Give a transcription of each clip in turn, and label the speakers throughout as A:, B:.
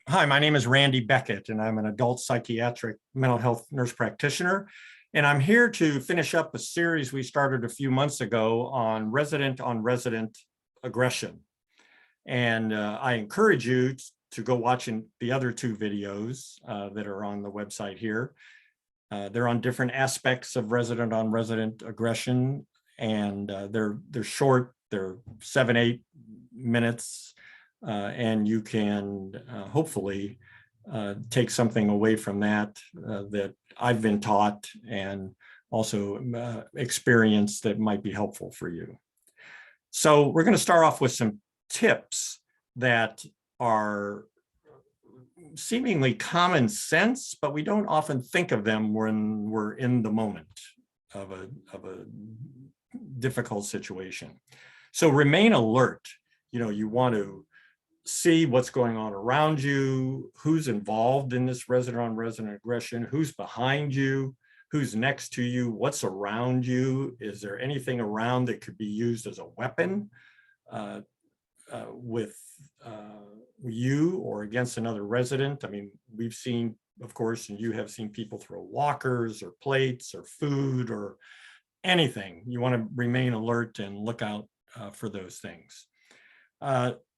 A: Hi, my name is Randy Beckett, and I'm an adult psychiatric mental health nurse practitioner. And I'm here to finish up a series we started a few months ago on resident aggression. And I encourage you to go watching the other two videos that are on the website here. They're on different aspects of resident aggression, and they're short, they're 7-8 minutes. And you can hopefully take something away from that that I've been taught and also experience that might be helpful for you. So we're going to start off with some tips that are seemingly common sense, but we don't often think of them when we're in the moment of a difficult situation. So remain alert. You want to see what's going on around you, who's involved in this resident aggression, who's behind you, who's next to you, what's around you. Is there anything around that could be used as a weapon with you or against another resident? I mean, we've seen, of course, and you have seen people throw walkers or plates or food or anything. You want to remain alert and look out for those things.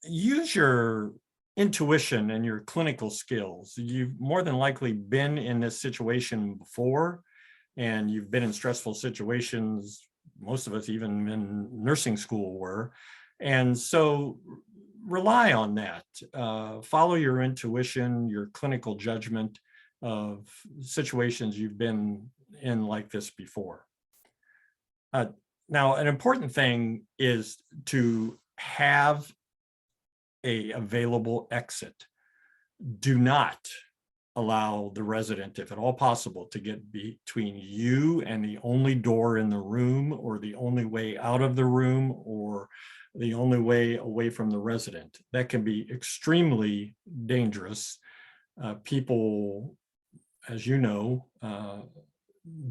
A: Use your intuition and your clinical skills. You've more than likely been in this situation before, and you've been in stressful situations. Most of us, even in nursing school, were. And so rely on that. Follow your intuition, your clinical judgment of situations you've been in like this before. Now, an important thing is to have an available exit. Do not allow the resident, if at all possible, to get between you and the only door in the room, or the only way out of the room, or the only way away from the resident. That can be extremely dangerous. People, as you know,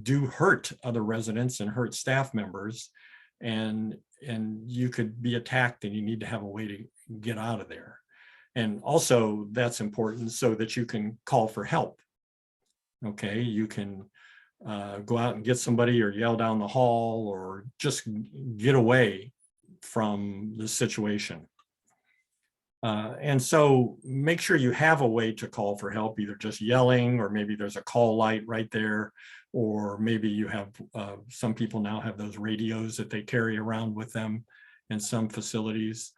A: do hurt other residents and hurt staff members, and you could be attacked, and you need to have a way to get out of there. And also, that's important so that you can call for help. Okay, you can go out and get somebody, or yell down the hall, or just get away from the situation. And so make sure you have a way to call for help, either just yelling, or maybe there's a call light right there, or maybe you have, some people now have those radios that they carry around with them in some facilities.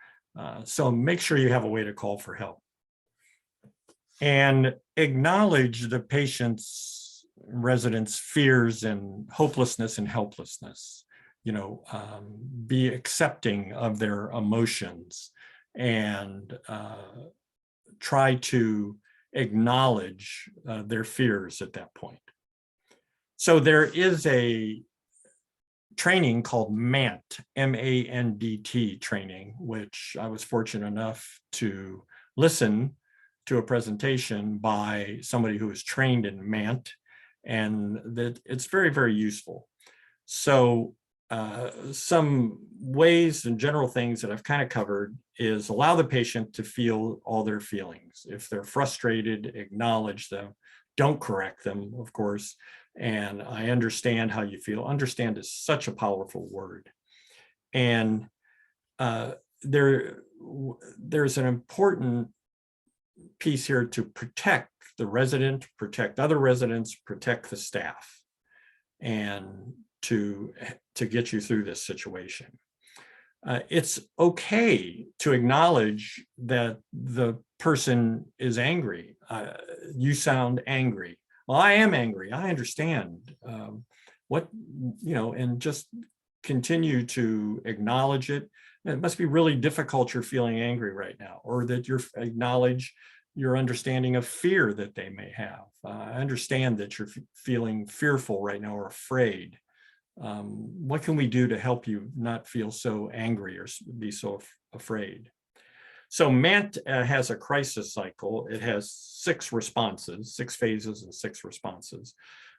A: So make sure you have a way to call for help. And acknowledge the patient's, residents' fears and hopelessness and helplessness. Be accepting of their emotions, and try to acknowledge their fears at that point. So there is a training called MANDT, M-A-N-D-T training, which I was fortunate enough to listen to a presentation by somebody who is trained in MANDT, and that it's very, very useful. So some ways and general things that I've kind of covered is allow the patient to feel all their feelings. If they're frustrated, acknowledge them. Don't correct them, of course. And I understand how you feel. Understand is such a powerful word. And there's an important piece here to protect the resident, protect other residents, protect the staff, and to get you through this situation. It's okay to acknowledge that the person is angry. You sound angry. Well, I am angry. I understand. And just continue to acknowledge it. It must be really difficult you're feeling angry right now, or that you acknowledge your understanding of fear that they may have. I understand that you're feeling fearful right now or afraid. What can we do to help you not feel so angry or be so afraid? So MANDT has a crisis cycle. It has 6 responses, 6 phases and 6 responses.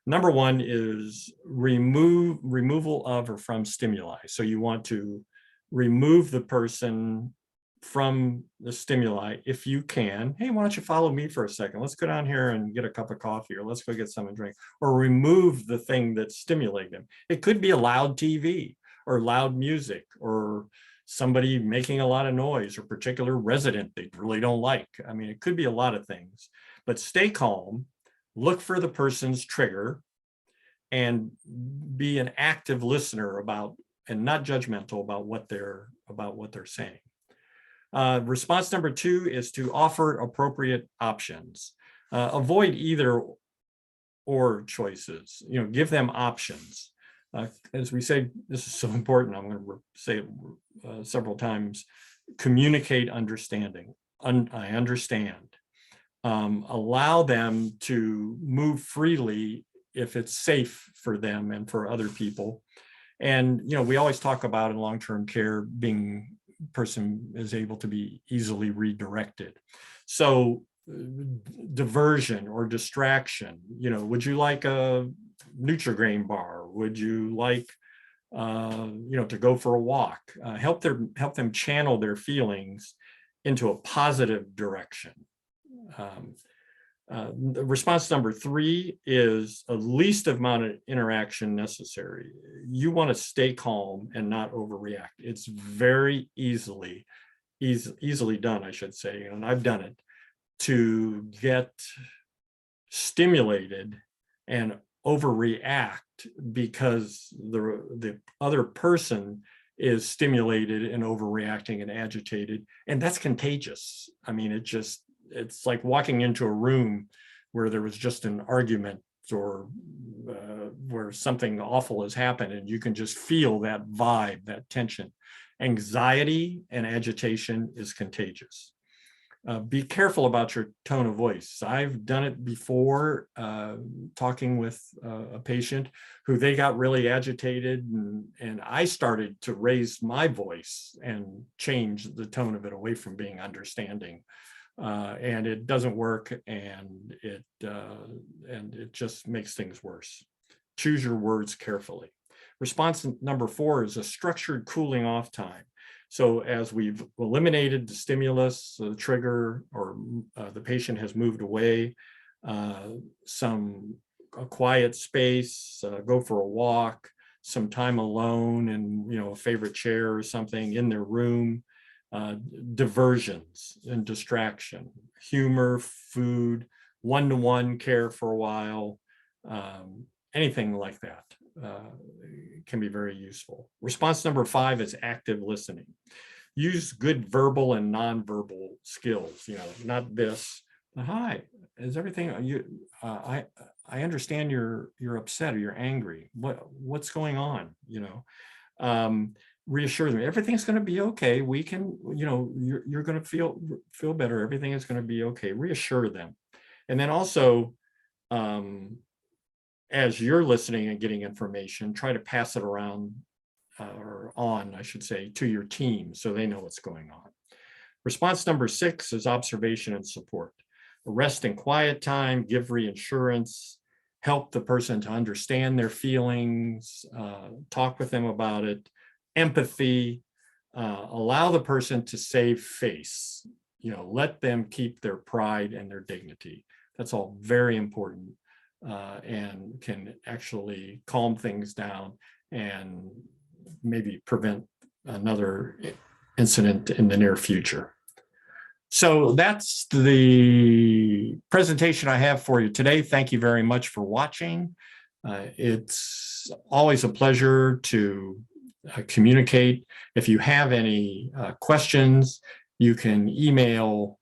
A: Number 1 is removal of or from stimuli. So you want to remove the person from the stimuli if you can. Hey, why don't you follow me for a second? Let's go down here and get a cup of coffee, or let's go get something to drink, or remove the thing that's stimulating them. It could be a loud TV or loud music or somebody making a lot of noise or particular resident they really don't like. I mean, it could be a lot of things, but stay calm, look for the person's trigger, and be an active listener about, and not judgmental about what they're saying. Response number 2 is to offer appropriate options. Avoid either or choices, give them options. As we say, this is so important, I'm going to say it several times, communicate understanding. I understand. Allow them to move freely if it's safe for them and for other people. And, we always talk about in long-term care being person is able to be easily redirected. So diversion or distraction, would you like a Nutri-Grain bar? Would you like, to go for a walk? Help them channel their feelings into a positive direction. The response number 3 is a least amount of interaction necessary. You want to stay calm and not overreact. It's very easily done, I should say, and I've done it, to get stimulated and overreact because the other person is stimulated and overreacting and agitated, and that's contagious. I mean, it's like walking into a room where there was just an argument or where something awful has happened, and you can just feel that vibe, that tension. Anxiety and agitation is contagious. Be careful about your tone of voice. I've done it before, talking with a patient who they got really agitated, and I started to raise my voice and change the tone of it away from being understanding. And it doesn't work, and it just makes things worse. Choose your words carefully. Response number 4 is a structured cooling off time. So as we've eliminated the stimulus, the trigger, or the patient has moved away, a quiet space, go for a walk, some time alone in a favorite chair or something in their room. Diversions and distraction, humor, food, one-to-one care for a while, anything like that can be very useful. Response number 5 is active listening. Use good verbal and nonverbal skills, not this, hi, is everything, I understand you're upset or you're angry. What's going on? Reassure them everything's going to be okay. We can, you're going to feel better. Everything is going to be okay. Reassure them. And then also, as you're listening and getting information, try to pass it around or on, I should say, to your team so they know what's going on. Response number 6 is observation and support. Rest and quiet time, give reassurance, help the person to understand their feelings, talk with them about it. Empathy, allow the person to save face, let them keep their pride and their dignity. That's all very important, and can actually calm things down and maybe prevent another incident in the near future. So that's the presentation I have for you today. Thank you very much for watching. It's always a pleasure to communicate. If you have any questions, you can email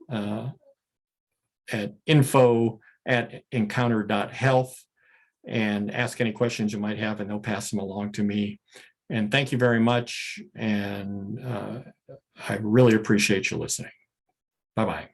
A: at info@encounter.health and ask any questions you might have, and they'll pass them along to me. And thank you very much. And I really appreciate you listening. Bye-bye.